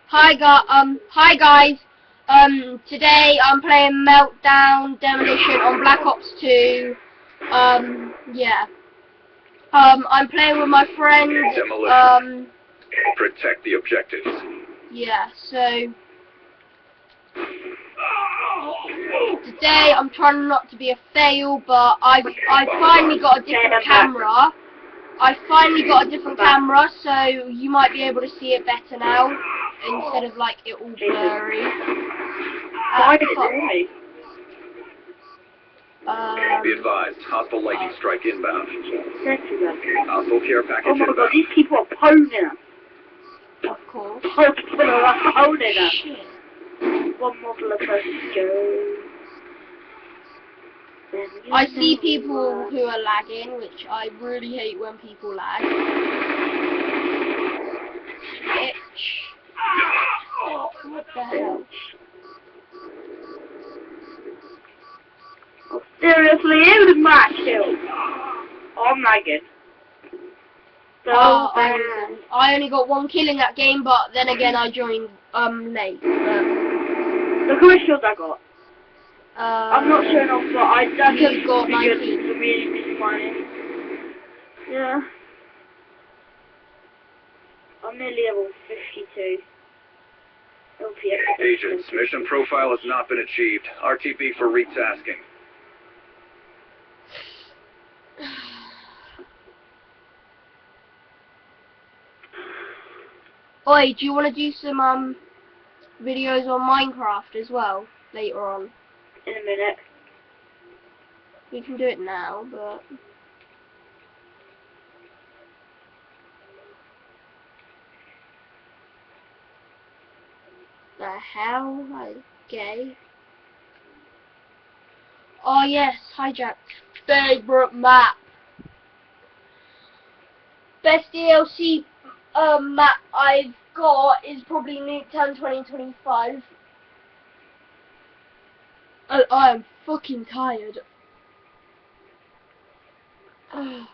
Hi guys. Today I'm playing Meltdown Demolition on Black Ops 2. Yeah. I'm playing with my friend. Demolition. Protect the objectives. Yeah. So today I'm trying not to be a fail, but I finally got a different camera. So you might be able to see it better now instead of like it all blurry. Be advised, hostile lightning strike inbound. Hostile care package oh my inbound. god, these people are poning us. Of course. People are poning us. Shit. One model of us go. I see people who are lagging, which I really hate when people lag. Bitch. Oh, what the hell? Oh, seriously, it was my kill. Oh, I'm lagging. So bad. I only got one kill in that game, but then again I joined late. But look how many kills I got. I'm not showing off, but I just got 19. Good for me money. Yeah. I'm nearly level 52. Agents, mission profile has not been achieved. RTB for retasking. Oi, do you want to do some videos on Minecraft as well later on? In a minute. We can do it now, but the hell, okay. Oh yes, hijacked. Favorite map. Best DLC map I've got is probably Nuketown 2025. I am fucking tired. How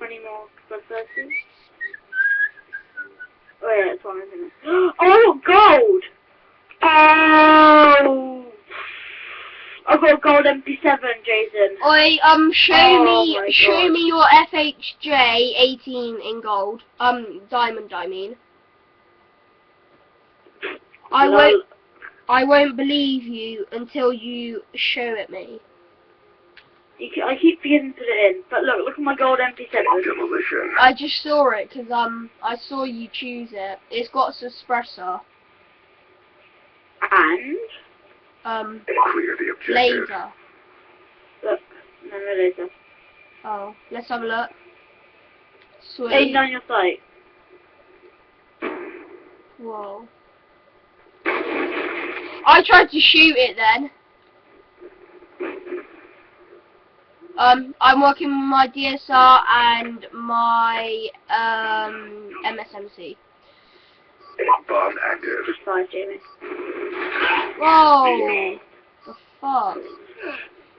many more? The 30? Oh yeah, it's one, isn't it? Oh, gold! Oh! I got gold MP7, Jason. Oi, show me your FHJ 18 in gold. Diamond, I mean. I won't believe you until you show it me. I keep forgetting to put it in, but look at my gold MP7. Demolition. I just saw it because I saw you choose it. It's got a suppressor. And clear the objective. Laser. Look, no laser. Oh, let's have a look. Sweet. Aim down your sight. Whoa. I tried to shoot it then. I'm working with my DSR and my MSMC. Bomb active. Bye, Jamie. Whoa! The fuck?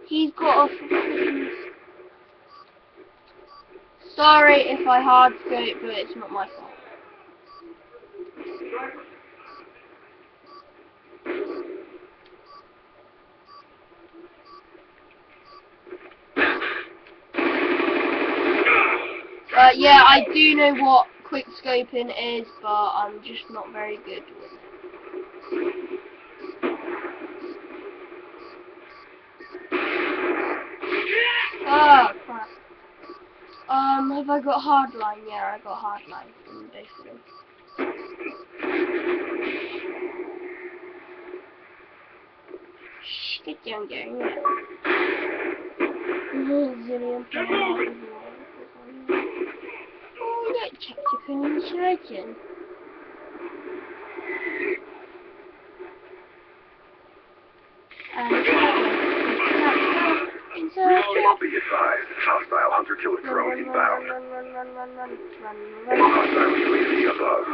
He's got a fucking... Sorry if I hard scope, but it's not my fault. Yeah, I do know what quick scoping is, but I'm just not very good with it. Oh crap. Have I got hardline? Yeah, I got hardline from both of them. Shh, get down there. Oh, that tactical insurgent. Be advised, hostile hunter-killer drone inbound. Hostile UAV above.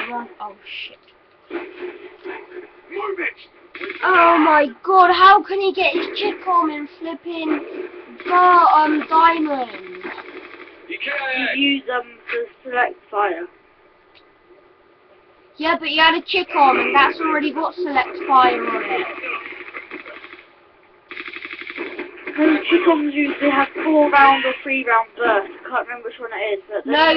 Run. Oh shit. Move it! Oh my god, how can he get his chick on in flipping diamond? You use them to select fire. Yeah, but he had a chick on and that's already got select fire on it. The chickens usually have 4-round or 3-round burst. I can't remember which one it is, but No,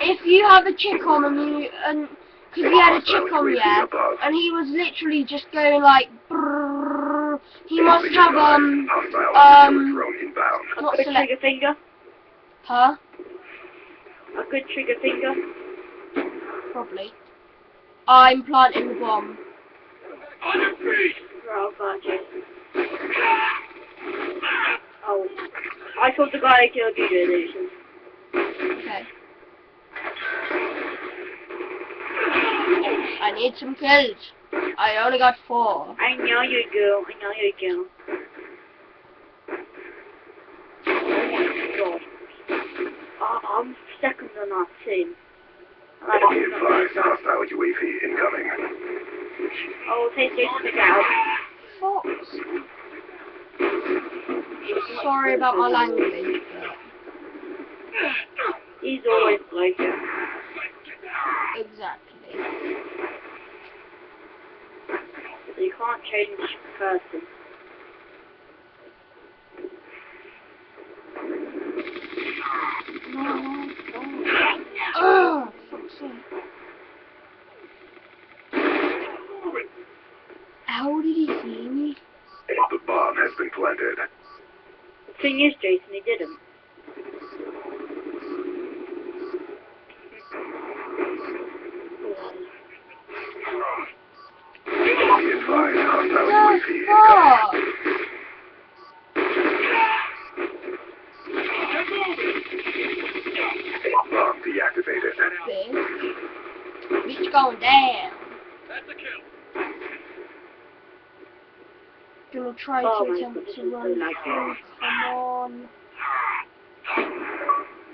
if you have a chick on and because he had a chick on, yeah, and he was literally just going like, brrrr, he must have not a good select, trigger finger. huh? A good trigger finger. Probably. I'm planting the bomb. Oh god, yes. Oh, I thought the guy killed you, Demolition. Okay. I need some kills. I only got 4. I know you do. I know you do. Oh my god. I'm second on that team. Be advised, hostile UAV incoming. Oh, take Jason to get out. Fox. Sorry about my language, but He's always like it. exactly. You can't change person. Ugh, fuck's sake. How did he see me? The bomb has been planted. The thing is, Jason, he didn't. Be advised, hostile What UAV the incoming. fuck? Bomb deactivated. Bitch going down. That's a kill. Gonna try Oh to my attempt God, to this is run so laggy. through. Come on.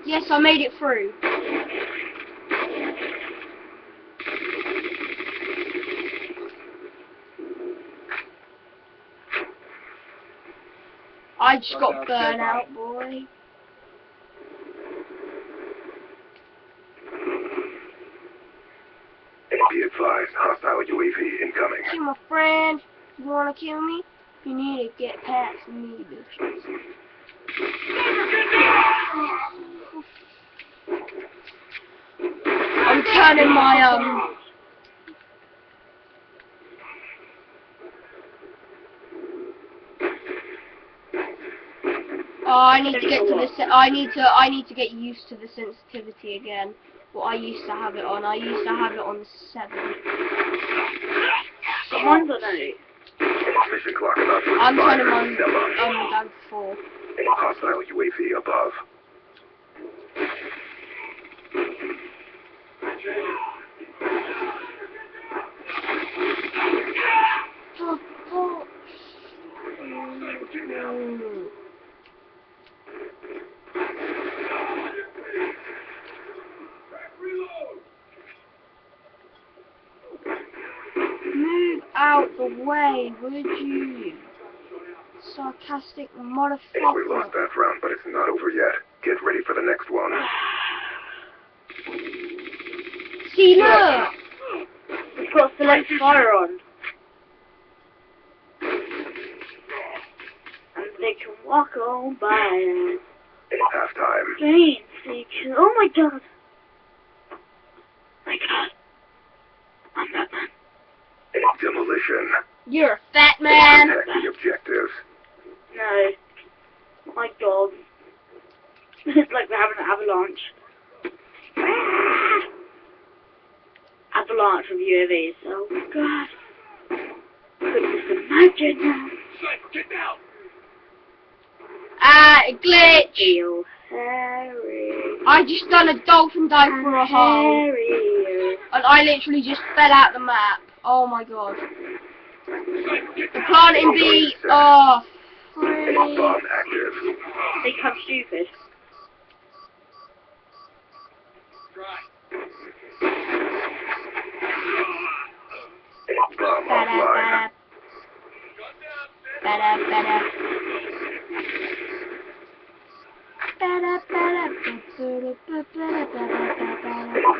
Yes, I made it through. I just got burnt out, boy. Be advised, hostile UAV incoming. Kill my friend. You wanna kill me? You need to get past me, bitch. I'm turning my Oh, I need to get to the I need to get used to the sensitivity again. What I used to have it on. I used to have it on 7. Mine's on 8. Mission clock about to I'm expire. turning mine Step up. down to 4. Hostile UAV above. Move out the way, would you? Sarcastic We motherfucker. lost that round, but it's not over yet. Get ready for the next one. See, look! It's got select fire on. And they can walk on by. Halftime. Drain section. Oh my god. My god. I'm Batman. Demolition. You're a fat man. Protect the objectives. No. My god. It's like we're having an avalanche. Avalanche of UAVs. Oh god. Couldn't just imagine now. Get down. Ah, a glitch. Feel Harry. I just done a dolphin dive through a hole. Harry. And I literally just fell out the map. Oh my god. The planting bee. Oh, freak. Bomb active. They come stupid. Ba-da, ba-da, ba-da.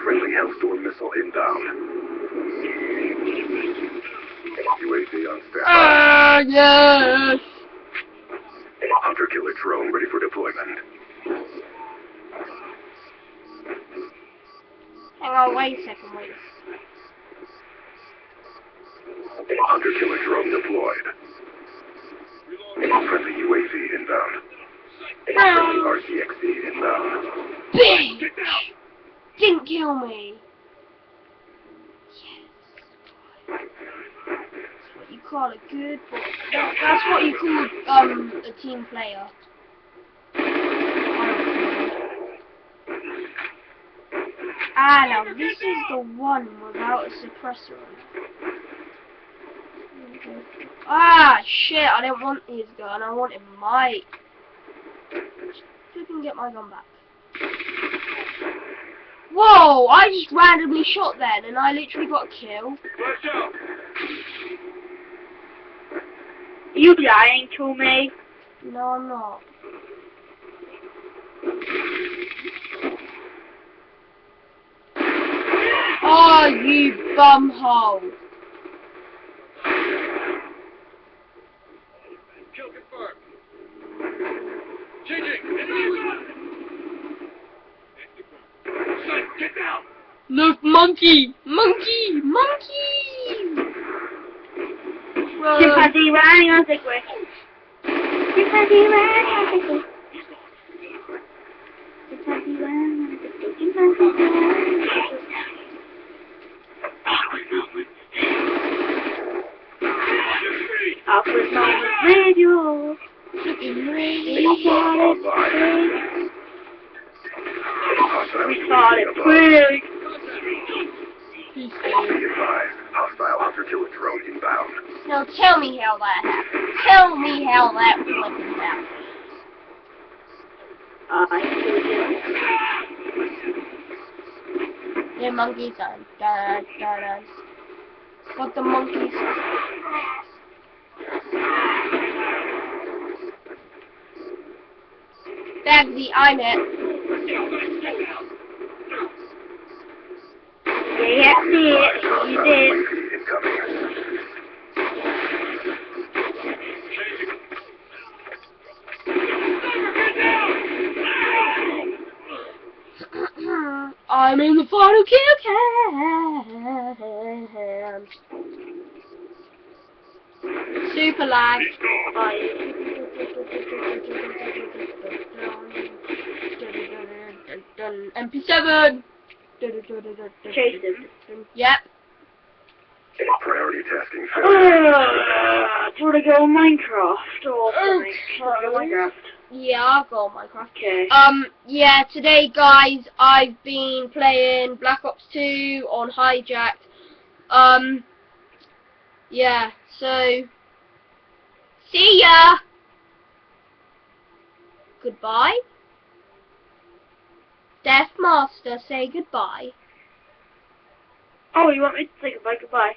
Friendly Hellstorm missile inbound. UAV on standby. Yes! Hunter-killer drone ready for deployment. Hang on, wait a second, wait. Hunter-killer drone deployed. Friendly UAV inbound. Friendly RCXD inbound. Bitch! Didn't kill me. Yes. That's what you call a good boy. That's what you call a team player. Ah, now this is the one without a suppressor on it. Ah, shit, I didn't want his gun, I wanted Mike. You can get my gun back. Whoa, I just randomly shot then and I literally got a kill. You lying to me? No, I'm not. Oh, you bumhole. Kill confirmed. Changing. Get down. Look, monkey! Monkey! Monkey! Chimpanzee running on the grid. Chimpanzee running on the grid. Chimpanzee running on the grid. Chimpanzee running on the grid. Up with my radio. We started quick. Be advised, hostile hunter-killer drone inbound. Now tell me how that happened. Tell me how that flipping happened. I killed you. The monkeys are dun dun dun. What the monkeys? Bagsy, I'm it. Yeah, see it. You did. I'm in the final kill cam. Super lag. MP7. Chase him. Yep. Priority tasking Do you want to go Minecraft or something? Do you want to go Minecraft? Yeah, I'll go Minecraft. Okay. Yeah, today, guys, I've been playing Black Ops 2 on Hijacked. Yeah, so, see ya! Goodbye. Death Master, say goodbye. Oh, you want me to say goodbye? Goodbye.